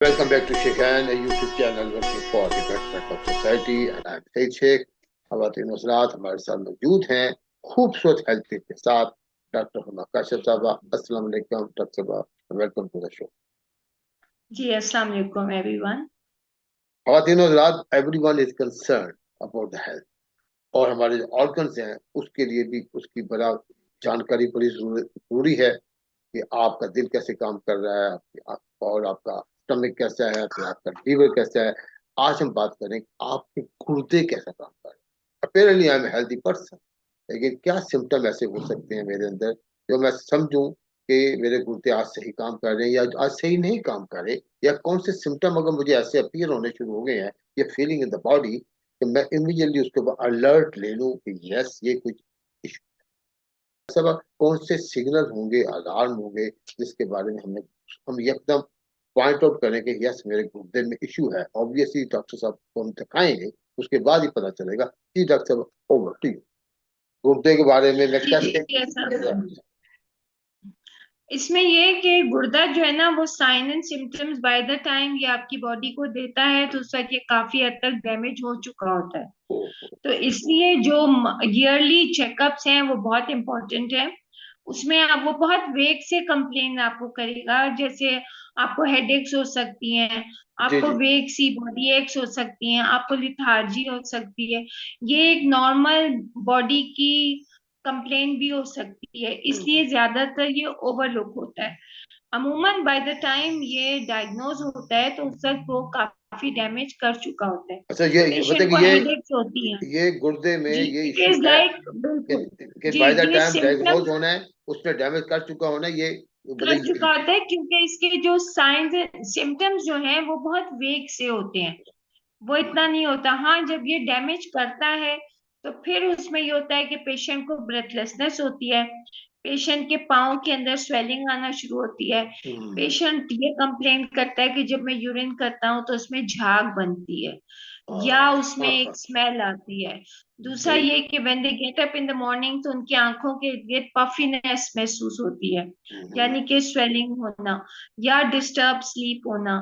Welcome back to Sheikh and a YouTube channel working for the betterment of society and I'm Said Sheikh। ख़वातीन हज़रात हमारे साथ मौजूद हैं खूबसूरत हेल्थ टिप के साथ डॉक्टर हुमा काशिफ साहबा। अस्सलाम वालेकुम डॉक्टर साहबा, वेलकम टू द शो। जी अस्सलाम वालेकुम एवरीवन। ख़वातीन हज़रात, everyone is concern about the health और हमारे जो ऑर्गन्स हैं उसके लिए भी उसकी बड़ा जानकारी बड़ी जरूरी है कि आपका दिल कैसे काम कर रहा है, और आपका स्टमक कैसा है, फिर आपका लीवर कैसा है। आज हम बात करें कि आपके गुर्दे कैसा काम कर रहे हैं। Apparently I am healthy person, लेकिन क्या सिम्टम ऐसे हो सकते हैं मेरे अंदर जो मैं समझूं कि मेरे गुर्दे आज सही काम कर रहे हैं या आज सही नहीं काम कर रहे, या कौन से सिम्टम अगर मुझे ऐसे अपीयर होने शुरू हो गए हैं, ये फीलिंग इन द बॉडी, कि मैं इमीडिएटली उसके ऊपर अलर्ट ले लूं कि यस ये कुछ इशू। सब कौन से सिग्नल होंगे, अलार्म होंगे जिसके बारे में हम एकदम पॉइंट आउट करें कि यस मेरे गुर्दे में इशू है। ऑब्वियसली डॉक्टर साहब को हम दिखाएंगे, उसके बाद ही पता चलेगा। जी डॉक्टर साहब, ओवर टू यू। गुर्दे के बारे में मैं जी कैसे। जी ऐसा इसमें ये कि गुर्दा जो है ना वो sign and symptoms by the time ये आपकी बॉडी को देता है तो उस वक्त ये काफी हद तक डैमेज हो चुका होता है। तो इसलिए जो ईयरली चेकअप्स हैं वो बहुत इंपॉर्टेंट है। उसमें आप वो बहुत वेग से कंप्लेन आपको करेगा, जैसे आपको हेडेक्स हो सकती हैं, जी आपको जी। वेग सी बॉडी एक्स हो सकती हैं, आपको लिथार्जी हो सकती है। ये एक नॉर्मल बॉडी की कंप्लेन भी हो सकती है, इसलिए ज्यादातर ये ओवरलुक होता है। अमूमन बाय द टाइम ये डायग्नोज होता है तो उस वक्त वो काफी डैमेज कर चुका होता है। अच्छा, ये पेशेंट मतलब को कि हेडेक्स होती हैं। ये गुर्दे में जी ये इट इशू इज है लाइक कि, बिल्कुल। कि जी बाय द ये टाइम सिम्टम्स डायग्नोज होना है, उसने डैमेज कर चुका होना है, ये कर मतलब चुका होता है क्योंकि इसके जो साइंस सिम्टम्स जो हैं वो बहुत वेग से होते हैं, वो इतना नहीं होता। हाँ जब ये डैमेज करता है तो फिर उसमें ये होता है कि पेशेंट को ब्रेथलेसनेस होती है, पेशेंट के पाँव के अंदर स्वेलिंग आना शुरू होती है, पेशेंट ये कंप्लेन करता है कि जब मैं यूरिन करता हूँ तो उसमें झाग बनती है या उसमें हाँ एक हाँ। स्मेल आती है। दूसरा जी। ये कि when they get up in the morning तो उनकी आंखों के इर्द पफिनेस महसूस होती है, यानी कि स्वेलिंग होना या डिस्टर्ब स्लीप होना।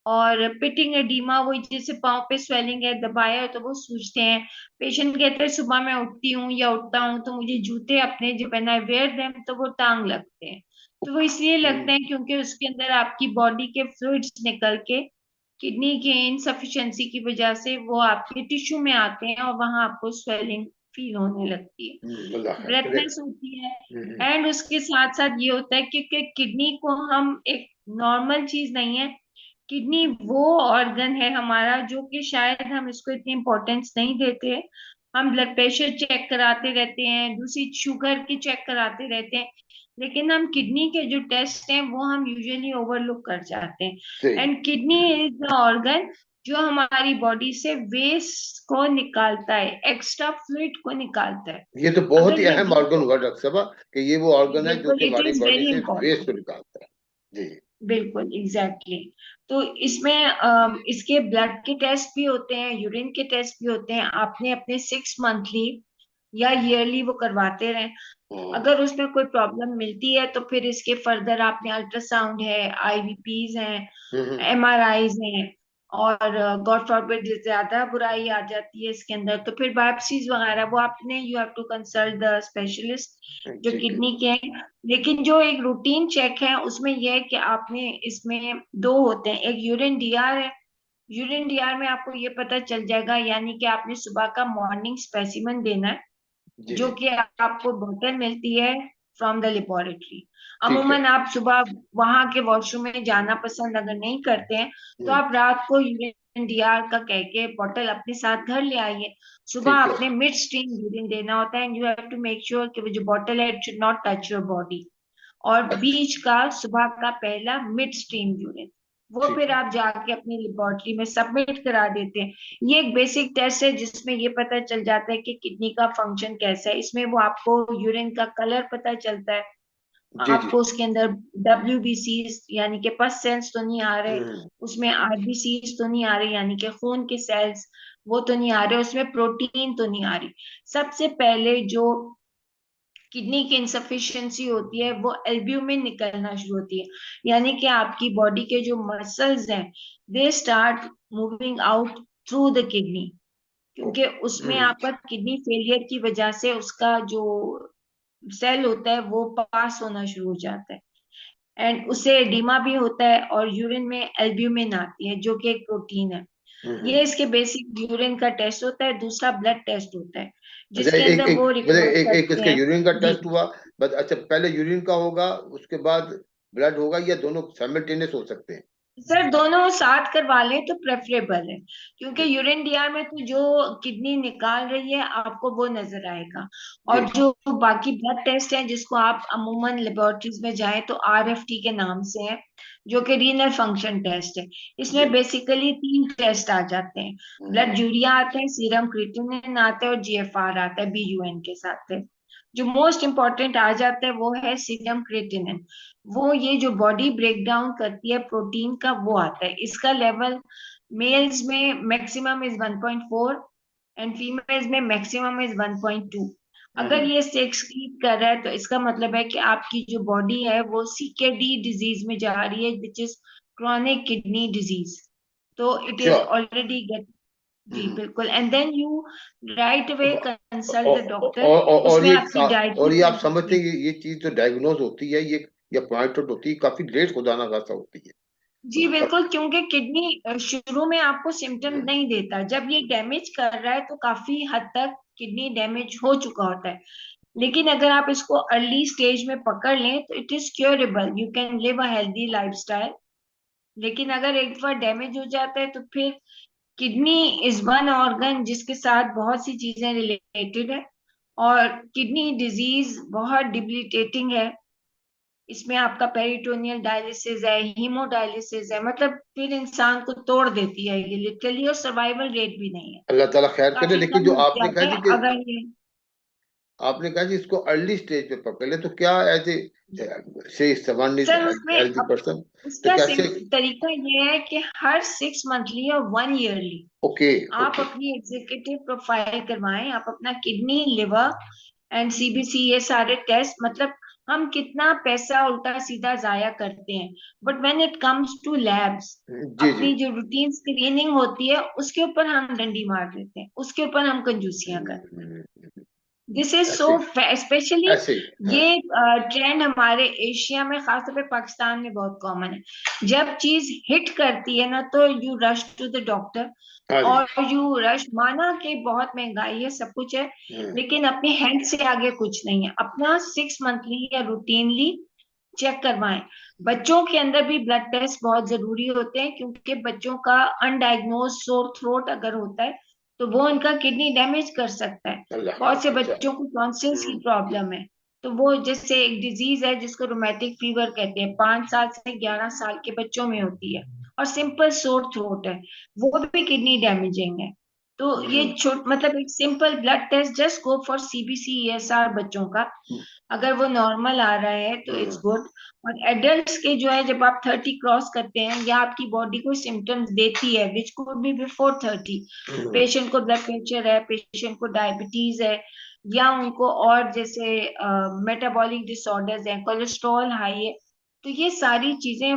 और पिटिंग एडीमा, वही जैसे पाँव पे स्वेलिंग है, दबाया है तो वो सूजते हैं। पेशेंट कहते हैं सुबह मैं उठती हूँ या उठता हूँ तो मुझे जूते अपने जो व्हेन आई वेयर देम तो वो टांग लगते हैं। तो वो इसलिए लगते हैं क्योंकि उसके अंदर आपकी बॉडी के फ्लूइड्स निकल के किडनी के इनसफिशिएंसी की वजह से वो आपके टिश्यू में आते हैं और वहां आपको स्वेलिंग फील होने लगती अल्लाह है, खैर करे। ब्रेथनेस होती है। एंड उसके साथ साथ ये होता है क्योंकि किडनी को हम एक नॉर्मल चीज नहीं है। किडनी वो ऑर्गन है हमारा जो कि शायद हम इसको इतनी इम्पोर्टेंस नहीं देते। हम ब्लड प्रेशर चेक कराते रहते हैं, दूसरी शुगर की चेक कराते रहते हैं, लेकिन हम किडनी के जो टेस्ट हैं वो हम यूजुअली ओवरलुक कर जाते हैं। सही। And kidney is the organ जो हमारी बॉडी से वेस्ट को निकालता है, एक्स्ट्रा फ्लूइड को निकालता है। ये तो बहुत अगर ही ये अहम वीक ऑर्गन हो, हुआ डॉक्टर साहब, कि ये वो ऑर्गन है जो बिल्कुल कि इट हमारी इज बॉडी वेरी से वेस्ट इंपॉर्टेंट। को निकालता है। जी। बिल्कुल एग्जैक्टली तो इसमें इसके ब्लड के टेस्ट भी होते हैं, यूरिन के टेस्ट भी होते हैं। आपने अपने 6 मंथली या ईयरली वो करवाते रहे। हम्म, अगर उसमें कोई प्रॉब्लम मिलती है तो फिर इसके फर्दर आपने अल्ट्रासाउंड है, आईवीपीज हैं, हम्म, एमआरआईज हैं, और गॉड फॉरबिड ज्यादा बुराई आ जाती है इसके अंदर तो फिर बायोप्सीज वगैरह वो आपने you have to consult the specialist जो ठीक है। किडनी के हैं। लेकिन जो एक रूटीन चेक है उसमें यह है कि आपने इसमें दो होते हैं, एक यूरिन डीआर है। यूरिन डीआर में आपको ये पता चल जाएगा, यानी कि आपने सुबह का मॉर्निंग स्पेसिमेन देना है जी जो जी। कि आपको बोतल मिलती है फ्रॉम द लेबोरेटरी। ठीक है। अमूमन आप सुबह वहां के वॉशरूम में जाना पसंद अगर नहीं करते हैं तो हम्म, आप रात को यूरिन डीआर का कह के बोतल अपने साथ घर ले आइए। सुबह ठीक है। आपने मिड स्ट्रीम यूरिन देना होता है and you have to make sure कि वो जो बोतल है it should not touch your body. और अच्छा, बीच का सुबह का पहला मिड स्ट्रीम यूरिन वो ठीक फिर है। आप जाके अपनी लेबोरेटरी में सबमिट करा देते हैं। ये एक बेसिक टेस्ट है जिसमें ये पता चल जाता है कि किडनी का फंक्शन कैसा है। इसमें वो आपको यूरिन का कलर पता चलता है, जी जी। आपको उसके अंदर डब्ल्यूबीसी यानी कि पस सेल्स तो नहीं आ रहे, हम्म, उसमें आरबीसी तो नहीं आ रहे यानी कि खून के सेल्स वो तो नहीं आ रहे, उसमें प्रोटीन तो नहीं आ रही। सबसे पहले जो किडनी की इनसफिशिएंसी होती है वो एल्ब्यूमिन निकलना शुरू होती है, यानी कि आपकी बॉडी के जो मसल्स हैं they start moving out through the kidney, क्योंकि उसमें हम्म, आपका किडनी फेलियर की वजह से उसका जो सेल होता है वो पास होना शुरू हो जाता है, एंड उससे एडिमा भी होता है, और यूरिन में एल्ब्यूमिन आती है जो कि एक प्रोटीन है। हम्म। ये इसके बेसिक यूरिन का टेस्ट होता है। दूसरा ब्लड टेस्ट होता है अच्छा, जिसके एक अंदर एक वो मतलब रिकॉर्ड एक करते इसका हैं। यूरिन का जी, टेस्ट हुआ, बस अच्छा पहले यूरिन का होगा उसके बाद ब्लड होगा, या दोनों साइमल्टेनियस हो सकते हैं? सर दोनों साथ करवा लें तो प्रेफरेबल है, क्योंकि यूरिन डीआर में तो जो किडनी निकाल रही है आपको वो नजर आएगा, जी और जो बाकी ब्लड टेस्ट है जिसको आप अमूमन लेबोरेटरीज में जाएं तो आरएफटी के नाम से है, जो कि रीनल फंक्शन टेस्ट है। जी। इसमें बेसिकली 3 टेस्ट आ जाते हैं। हम्म, ब्लड यूरिया आता है, सीरम क्रिएटिनिन आता है, और जीएफआर आता है बीयूएन के साथ है। जो मोस्ट इंपॉर्टेंट आ जाता है वो है सीरम क्रिएटिनिन। वो ये जो बॉडी ब्रेक डाउन करती है प्रोटीन का वो आता है। इसका लेवल मेल्स में मैक्सिमम इज 1.4 एंड फीमेल्स में मैक्सिमम इज 1.2। अगर हम्म। ये से एक्सीड कर रहा है तो इसका मतलब है कि आपकी जो बॉडी है वो सीकेडी डिजीज में जा रही है, which is chronic kidney disease. तो इट अच्छा। Is already get. जी हम्म। बिल्कुल, and then you right away अब कंसल्ट द डॉक्टर। और उसमें ये आपकी डाइट भी और ये आप चेक समझते होगी। हैं ये चीज जो डायग्नोज होती है ये, या पॉइंट आउट होती है, काफी लेट खुदाना खासा होती है जी उसका। बिल्कुल, क्योंकि किडनी शुरू में आपको सिम्टम हम्म, नहीं देता, जब ये डैमेज कर रहा है तो काफी हद तक किडनी डैमेज हो चुका होता है। लेकिन अगर आप इसको अर्ली स्टेज में पकड़ लें तो it is curable, you can live a healthy lifestyle. लेकिन अगर एक बार डैमेज हो जाता है तो फिर किडनी इज वन ऑर्गन जिसके साथ बहुत सी चीजें रिलेटेड है, और किडनी डिजीज बहुत डिबिलिटेटिंग है। इसमें आपका पेरिटोनियल डायलिसिस है, हीमोडायलिसिस है, मतलब फिर इंसान को तोड़ देती है ये लिटरली, और सर्वाइवल रेट भी नहीं है, अल्लाह ताला खैर करे। काफी लेकिन कम जो हो आपने कहा जाता जी है कि अगर ये। आपने कहा जी इसको अर्ली स्टेज पे पकड़ ले, तो क्या ऐसे से समान सर उसमें हेल्दी अब पर्सन, तो उसका कैसे? तरीका ये है कि हर 6 मंथली और 1 ईयरली ओके। आप ओके। अपनी एग्जीक्यूटिव प्रोफाइल करवाएं। आप अपना किडनी, लिवर एंड सीबीसी ये सारे टेस्ट, मतलब हम कितना पैसा उल्टा सीधा जाया करते हैं, but when it comes to labs जी जी। अपनी जो रूटीन स्क्रीनिंग होती है उसके ऊपर हम डंडी मार देते हैं, उसके ऊपर हम कंजूसियां करते हैं। हम्म, दिस इज सो ऐसे स्पेशली, ऐसे हाँ। ये ट्रेंड हमारे एशिया में, खासतौर पे पाकिस्तान में बहुत कॉमन है। जब चीज हिट करती है ना तो you rush to the doctor, हाँ जी। और यू रश, माना कि बहुत महंगाई है सब कुछ है, हम्म, लेकिन अपनी हेल्थ से आगे कुछ नहीं है। अपना 6 मंथली या रूटीनली चेक करवाएं। बच्चों के अंदर भी ब्लड टेस्ट बहुत जरूरी होते हैं, क्योंकि बच्चों का अनडायग्नोज सोर थ्रोट अगर होता है तो वो उनका किडनी डैमेज कर सकता है। अल्लाह खैर। बहुत से अच्छा। बच्चों को टॉन्सिल्स की हम्म, प्रॉब्लम है, तो वो जैसे एक डिजीज है जिसको रोमेटिक फीवर कहते हैं, 5 साल से 11 साल के बच्चों में होती है, और सिंपल सोर थ्रोट है, वो भी किडनी डैमेजिंग है। तो ये हम्म, छोट मतलब एक simple blood test, just go for CBC ESR बच्चों का, अगर वो नॉर्मल आ रहा है तो इट्स हम्म, गुड। और एडल्ट्स के जो है, जब आप 30 क्रॉस करते हैं या आपकी बॉडी कोई सिम्टम्स देती है which could be before 30, hmm. Patient को ब्लड प्रेशर है, पेशेंट को डायबिटीज है, या उनको और जैसे मेटाबॉलिक डिसऑर्डर्स हैं, कोलेस्ट्रॉल हाई है, तो ये सारी चीजें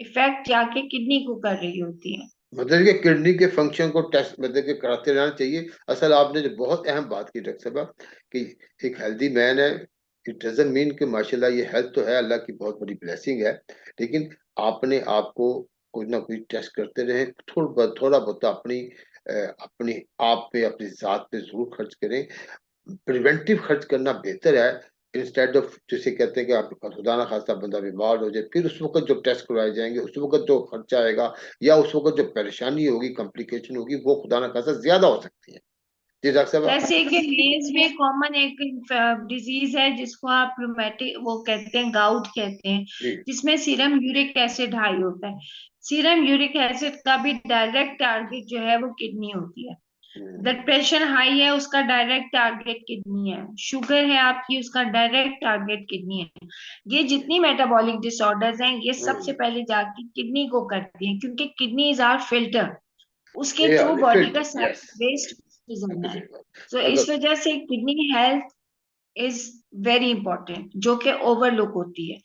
इफेक्ट जाके किडनी को कर रही होती हैं। मतलब कि किडनी के फंक्शन को टेस्ट मतलब कि कराते रहना चाहिए। असल आपने जो बहुत अहम बात की डॉक्टर साहब, कि एक हेल्दी मैन है, इट डजंट मीन कि माशाल्लाह ये हेल्थ तो है, अल्लाह की बहुत बड़ी ब्लेसिंग है, लेकिन आपने आपको कुछ ना कुछ टेस्ट करते रहे, थोड़ा बहुत अपनी अपनी आप पे, अपनी जात पे जरूर खर्च करें। प्रिवेंटिव खर्च करना बेहतर है, इंस्टेड ऑफ जिसे कहते हैं कि आप खुदा ना खास्ता बंदा बीमार हो जाए, फिर उस वक्त जो टेस्ट करवाए जाएंगे, उस वक्त जो खर्चा आएगा, या उस वक्त जो परेशानी होगी, कॉम्प्लिकेशन होगी, वो खुदा ना खास्ता ज्यादा हो सकती है। जी डॉक्टर साहब। जैसे कि मेल्स में कॉमन एक डिजीज है जिसको आप रूमेटिक वो कहते हैं, गाउट कहते हैं, जी। जिसमें सीरम यूरिक एसिड हाई होता है। सीरम यूरिक एसिड का भी डायरेक्ट टारगेट जो है वो किडनी होती है। ब्लड हम्म, प्रेशर हाई है, उसका डायरेक्ट टारगेट किडनी है। शुगर है आपकी, उसका डायरेक्ट टारगेट किडनी है। ये जितनी मेटाबॉलिक डिसऑर्डर्स हैं ये सबसे हम्म। पहले जाके किडनी को करती हैं, क्योंकि किडनी इज आवर फिल्टर, उसके ये थ्रू वाले बॉडी का फिल्टर, सारा यस। वेस्ट गुजरना बिल्कुल है। सही बात। तो इस अगर वजह से kidney health is very important, जो कि ओवरलुक होती है।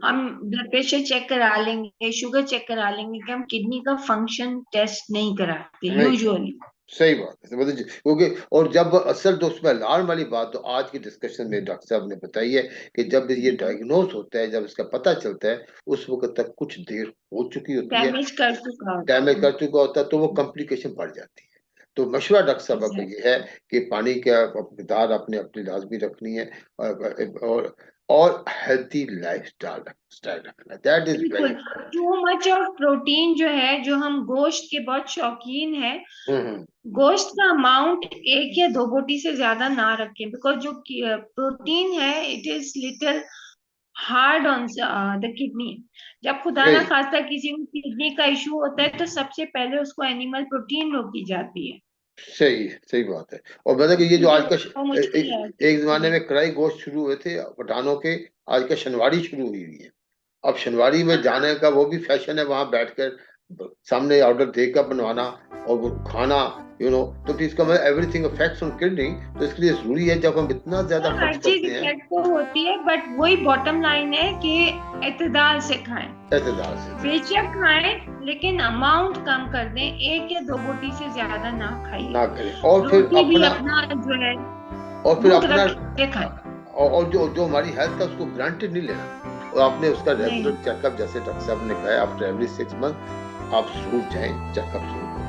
हम ब्लड प्रेशर चेक करा लेंगे, शुगर चेक करा लेंगे, कि हम किडनी का फंक्शन टेस्ट नहीं कराते यूजुअली। सही बात है, मतलब क्योंकि और जब असल तो उसमें अलार्म वाली बात तो आज की डिस्कशन में डॉक्टर साहब ने बताई है कि जब ये डायग्नोज होता है, जब इसका पता चलता है, उस वक्त तक कुछ देर हो चुकी होती है, डैमेज कर चुका डैमेज कर चुका होता है, तो वो कॉम्प्लिकेशन बढ़ जाती है। तो मशवरा डॉक्टर साहब का ये है कि पानी का मकदार आपने अपनी लाजमी रखनी है, और हेल्थी लाइफ स्टाइल रखना, दैट इज वेरी बिल्कुल। टू मच ऑफ प्रोटीन जो है, जो हम गोश्त के बहुत शौकीन है, इंपॉर्टेंट। गोश्त का अमाउंट एक या दो बोटी से ज्यादा ना रखें, बिकॉज जो प्रोटीन है it is little hard on the kidney. जब खुदा ना खास्ता किसी को किडनी का इशू होता है, तो सबसे पहले उसको एनिमल प्रोटीन रोकी जाती है। सही बात है। और मतलब कि ये जो आज का तो मुश्किल है। एक जमाने में कढ़ाई गोश्त शुरू हुए थे पठानों के, आज का शनवाड़ी शुरू हुई हुई है। अब शनवाड़ी में जाने का वो भी फैशन है, वहां बैठकर सामने ऑर्डर देकर बनवाना और वो खाना, तो फिर इसका मतलब एवरीथिंग अफेक्ट्स ऑन किडनी। तो इसके लिए जरूरी है जब हम इतना ज्यादा हर खर्च चीज करते हैं, इफेक्ट तो होती है, बट वही बॉटम लाइन है कि एतदाल से खाएं। एतदाल से बेशक खाएं, लेकिन अमाउंट कम कर दें, एक या दो बोटी से ज्यादा ना खाइए। ना करें। और फिर रोटी भी अपना जो है और फिर भूख अपना रख के खाएं। और जो हमारी हेल्थ है उसको ग्रांटेड नहीं लेना, और आपने उसका रेगुलर चेकअप, जैसे डॉक्टर साहब ने कहा, आफ्टर एवरी 6 मंथ आप जरूर जाएं, चेकअप जरूर करें।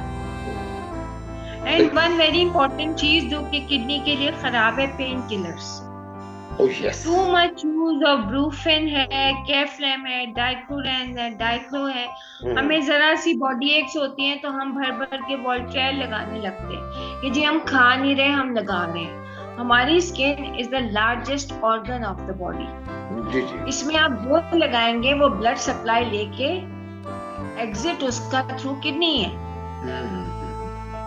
एंड वन वेरी इंपॉर्टेंट चीज जो कि किडनी के लिए खराब है, pain killers. Too much use of Brufen है, केफ्लेम है, डाइक्लोरेन है, डाइक्लो है। हमें जरा सी बॉडी एक्स होती है तो हम भर भर के वॉल्ट्रेल लगाने लगते हैं कि जी हम खा नहीं रहे, हम लगा रहे हैं। हमारी skin is the largest organ of the body. इसमें आप जो लगाएंगे वो ब्लड सप्लाई लेके एग्जिट उसका थ्रू किडनी है।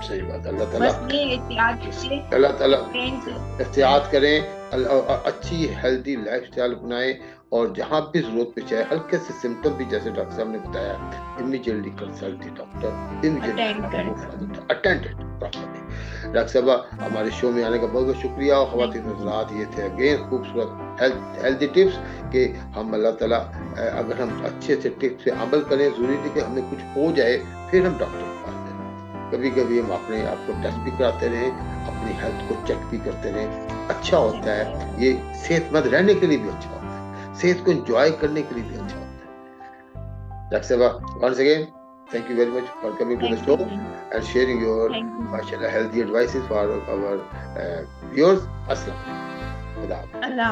सही बात। अल्लाह ताला बस ये एहतियात करें, अच्छी हेल्दी लाइफस्टाइल अपनाएं, और जहाँ भी जरूरत पे चाहे हल्के से सिम्टम भी, जैसे डॉक्टर साहब ने बताया, immediately consult the doctor, attend properly. Doctor साहब हमारे शो में आने का बहुत बहुत शुक्रिया। और ख़वातीन हज़रात, ये थे अगेन खूबसूरत हेल्दी टिप्स कि हम अल्लाह ताला अगर हम अच्छे अच्छे टिप्स पे अमल करें, जरूरी नहीं कि हमें कुछ हो जाए फिर हम डॉक्टर के पास जाएं। कभी कभी हम अपने आप को टेस्ट भी कराते रहें, अपनी हेल्थ को चेक भी करते रहें, अच्छा होता है। ये सेहतमंद रहने के लिए भी अच्छा होता है, सेहत को एंजॉय करने के लिए भी अच्छा होता है। डॉक्टर साहब, once again thank you very much for coming to the show and sharing your mashallah healthy advices for our viewers. Assalam. Allah.